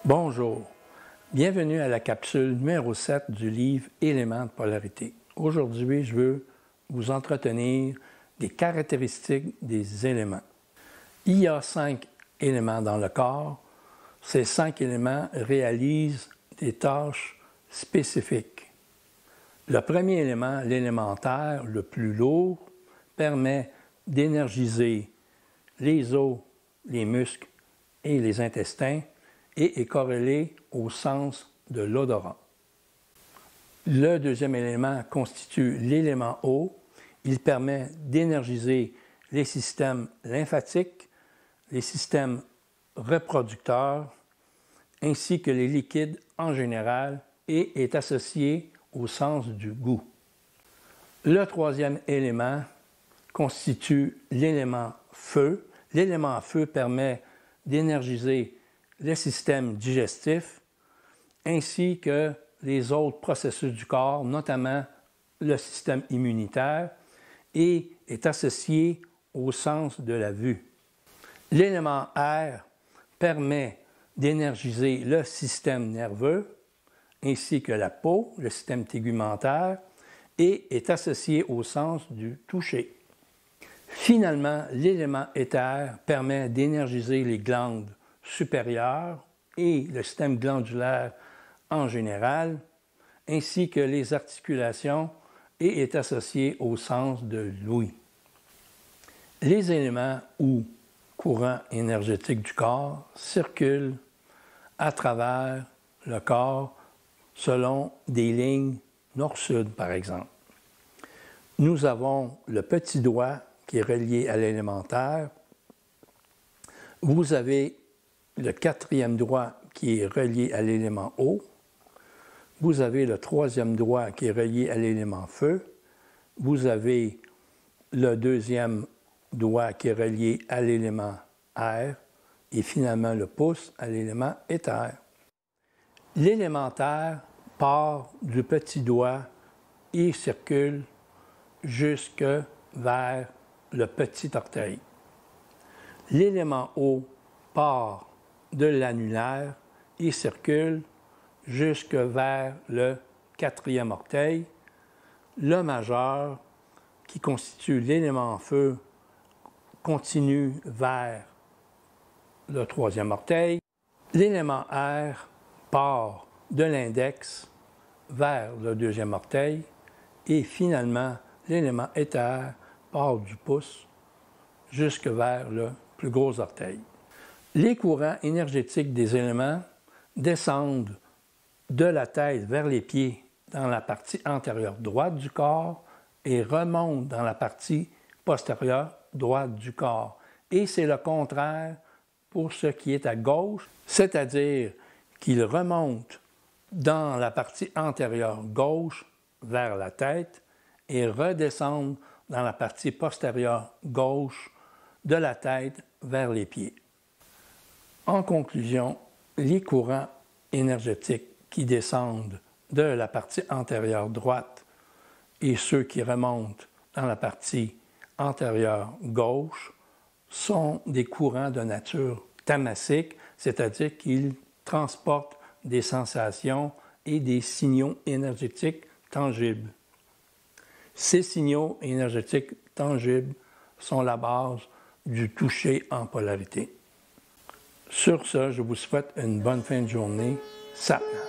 Bonjour, bienvenue à la capsule numéro 7 du livre Éléments de polarité. Aujourd'hui, je veux vous entretenir des caractéristiques des éléments. Il y a 5 éléments dans le corps. Ces 5 éléments réalisent des tâches spécifiques. Le premier élément, l'élémentaire, le plus lourd, permet d'énergiser les os, les muscles et les intestins et est corrélé au sens de l'odorat. Le deuxième élément constitue l'élément eau. Il permet d'énergiser les systèmes lymphatiques, les systèmes reproducteurs, ainsi que les liquides en général et est associé au sens du goût. Le troisième élément constitue l'élément feu. L'élément feu permet d'énergiser le système digestif ainsi que les autres processus du corps, notamment le système immunitaire, et est associé au sens de la vue. L'élément air permet d'énergiser le système nerveux ainsi que la peau, le système tégumentaire, et est associé au sens du toucher. Finalement, l'élément éther permet d'énergiser les glandes supérieures et le système glandulaire en général, ainsi que les articulations, et est associé au sens de l'ouïe. Les éléments ou courants énergétiques du corps circulent à travers le corps selon des lignes nord-sud, par exemple. Nous avons le petit doigt qui est relié à l'élémentaire. Vous avez le quatrième doigt qui est relié à l'élément eau. Vous avez le troisième doigt qui est relié à l'élément feu. Vous avez le deuxième doigt qui est relié à l'élément air et finalement le pouce à l'élément éther. L'élémentaire part du petit doigt et circule jusque vers le petit orteil. L'élément eau part de l'annulaire et circule jusque vers le quatrième orteil. Le majeur, qui constitue l'élément feu, continue vers le troisième orteil. L'élément air part de l'index vers le deuxième orteil et finalement l'élément éther part du pouce jusque vers le plus gros orteil. Les courants énergétiques des éléments descendent de la tête vers les pieds dans la partie antérieure droite du corps et remontent dans la partie postérieure droite du corps. Et c'est le contraire pour ce qui est à gauche, c'est-à-dire qu'ils remontent dans la partie antérieure gauche vers la tête et redescendent dans la partie postérieure gauche de la tête vers les pieds. En conclusion, les courants énergétiques qui descendent de la partie antérieure droite et ceux qui remontent dans la partie antérieure gauche sont des courants de nature tamasique, c'est-à-dire qu'ils transportent des sensations et des signaux énergétiques tangibles. Ces signaux énergétiques tangibles sont la base du toucher en polarité. Sur ce, je vous souhaite une bonne fin de journée. Satnam.